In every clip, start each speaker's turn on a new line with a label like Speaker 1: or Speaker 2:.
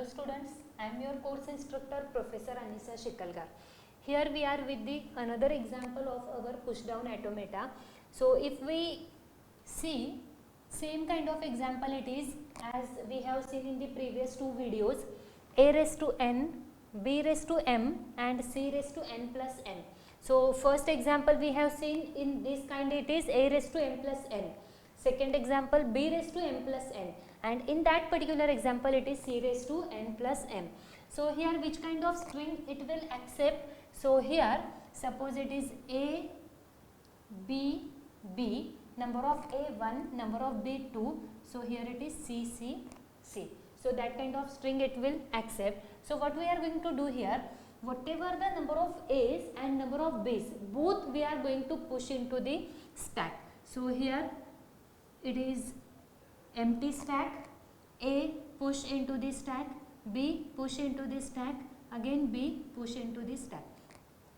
Speaker 1: Hello students, I am your course instructor Professor Anisa Shikalgar. Here we are with the another example of our push down automata. So if we see same kind of example it is as we have seen in the previous two videos, a raised to n, b raised to m and c raised to n plus n. So first example we have seen in this kind it is a raised to m plus n. Second example b raised to m plus n, and in that particular example it is c raised to n plus m. So here which kind of string it will accept? So here suppose it is a, b, b, number of a 1, number of b 2, so here it is c, c, c. So that kind of string it will accept. So what we are going to do here, whatever the number of a's and number of b's, both we are going to push into the stack. So here it is empty stack, a push into the stack, b push into the stack, again b push into the stack.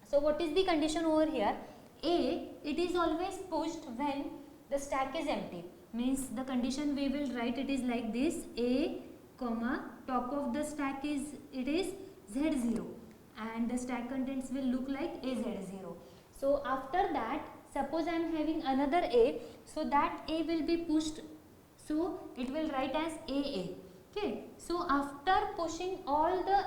Speaker 1: So what is the condition over here? A, it is always pushed when the stack is empty, means the condition we will write it is like this: a comma top of the stack is z0 and the stack contents will look like az0. So after that, suppose I am having another a, so that a will be pushed, so it will write as AA. Okay, so after pushing all the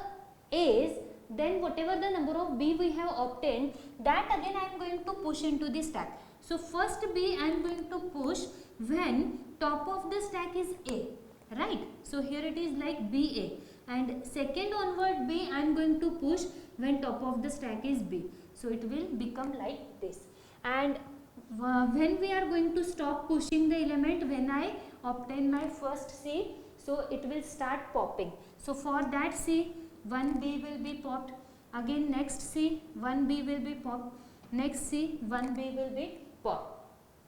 Speaker 1: a's, then whatever the number of b we have obtained, that again I am going to push into the stack. So first b I am going to push when top of the stack is a, right? So here it is like BA, and second onward b I am going to push when top of the stack is b. So it will become like this. And when we are going to stop pushing the element, when I obtain my first C, so it will start popping. So for that C, 1B will be popped, again next C, 1B will be popped, next C, 1B will be popped.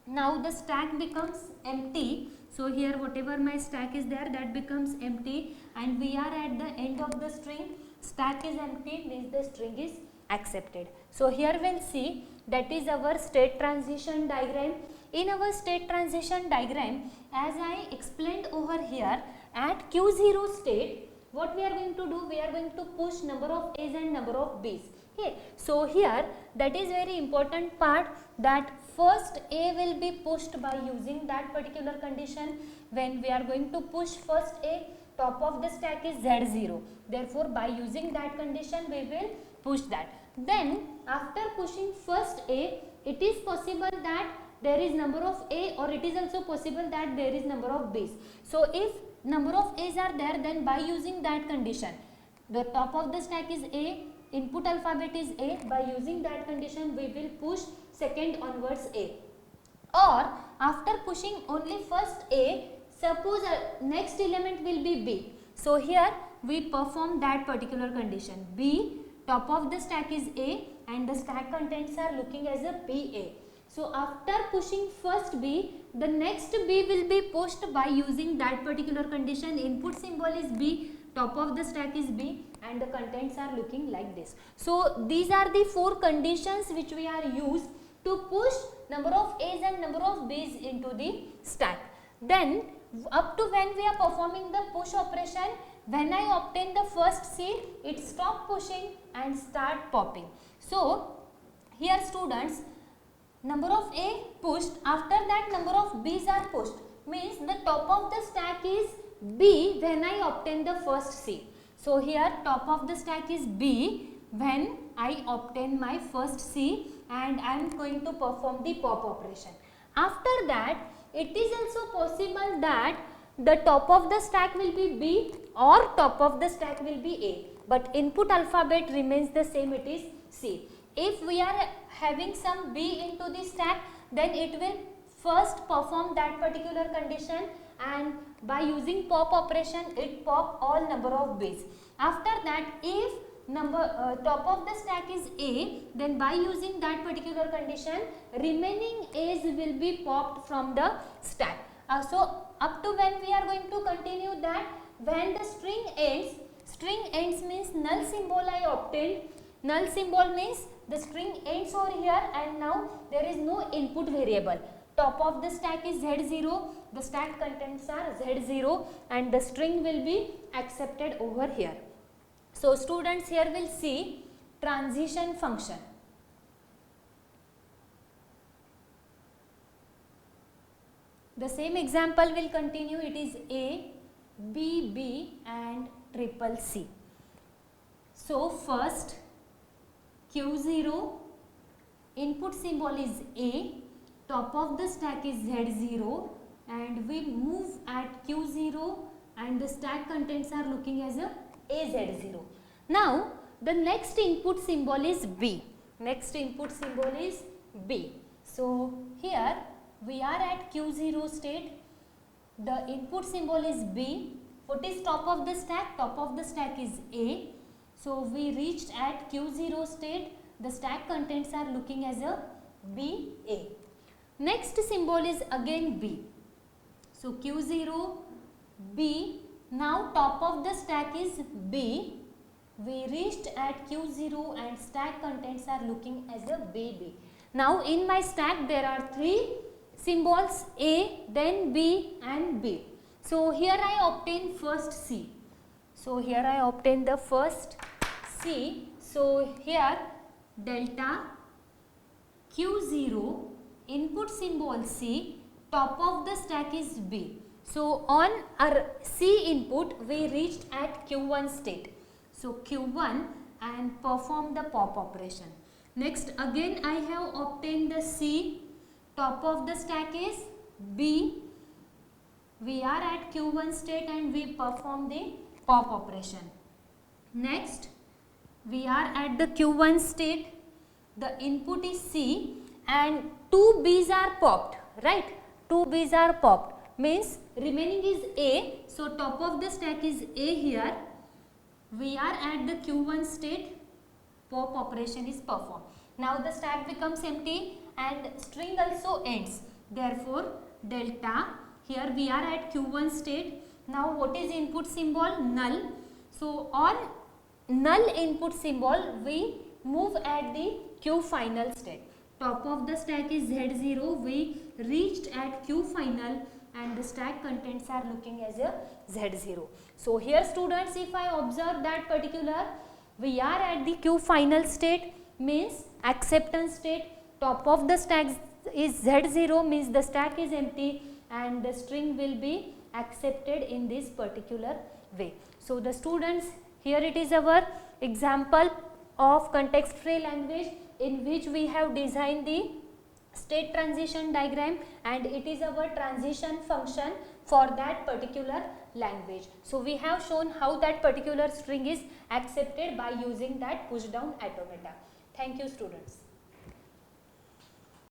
Speaker 1: Now the stack becomes empty, so here whatever my stack is there, that becomes empty, and we are at the end of the string. Stack is empty means the string is accepted. So here we'll see, that is our state transition diagram. In our state transition diagram, as I explained over here, at Q0 state, what we are going to do, we are going to push number of a's and number of b's. Okay, so here that is very important part, that first a will be pushed by using that particular condition. When we are going to push first a, top of the stack is z0, therefore by using that condition we will push that. Then after pushing first a, it is possible that there is number of a, or it is also possible that there is number of b's. So if number of a's are there, then by using that condition, the top of the stack is a, input alphabet is a, by using that condition we will push second onwards a. Or after pushing only first a, suppose next element will be b. So here we perform that particular condition, b, top of the stack is a and the stack contents are looking as a BA. So after pushing first b, the next b will be pushed by using that particular condition. Input symbol is b, top of the stack is b, and the contents are looking like this. So these are the four conditions which we are used to push number of a's and number of b's into the stack. Then up to when we are performing the push operation, when I obtain the first C, it stop pushing and start popping. So here students, number of A pushed, after that number of B's are pushed, means the top of the stack is B when I obtain the first C. So here top of the stack is B when I obtain my first C, and I am going to perform the pop operation. After that, it is also possible that the top of the stack will be B or top of the stack will be A, but input alphabet remains the same, it is C. If we are having some B into the stack, then it will first perform that particular condition, and by using pop operation it pop all number of B's. After that, if top of the stack is A, then by using that particular condition, remaining A's will be popped from the stack. So up to when we are going to continue that, when the string ends means null symbol I obtained. Null symbol means the string ends over here and now there is no input variable. Top of the stack is Z0 the stack contents are Z0 and the string will be accepted over here. So students, here will see transition function. The same example will continue. It is A, B, B and triple C. So first Q0, input symbol is A, top of the stack is Z0 and we move at Q0 and the stack contents are looking as a AZ0. Now the next input symbol is B. Next input symbol is B. So here we are at Q0 state. The input symbol is B. What is top of the stack? Top of the stack is A. So we reached at Q0 state. The stack contents are looking as a BA. Next symbol is again B. So Q0, B. Now top of the stack is B. We reached at Q0 and stack contents are looking as a BB. Now in my stack there are three symbols A, then B and B. So here I obtain first C. So here I obtain the first C. So here delta Q0, input symbol C, top of the stack is B. So on our C input we reached at Q1 state. So Q1 and perform the pop operation. Next again I have obtained the C, top of the stack is B. We are at Q1 state and we perform the pop operation. Next we are at the Q1 state. The input is C and two B's are popped, right? Two B's are popped means remaining is A. So top of the stack is A here. We are at the Q1 state, pop operation is performed. Now the stack becomes empty and string also ends. Therefore delta, here we are at Q1 state. Now what is input symbol? Null. So on null input symbol we move at the Q final state. Top of the stack is Z0. We reached at Q final and the stack contents are looking as a Z0. So here students, if I observe that particular, we are at the Q final state means acceptance state. Top of the stack is Z0 means the stack is empty and the string will be accepted in this particular way. So the students, here it is our example of context free language in which we have designed the state transition diagram and it is our transition function for that particular language. So we have shown how that particular string is accepted by using that push down automata. Thank you students.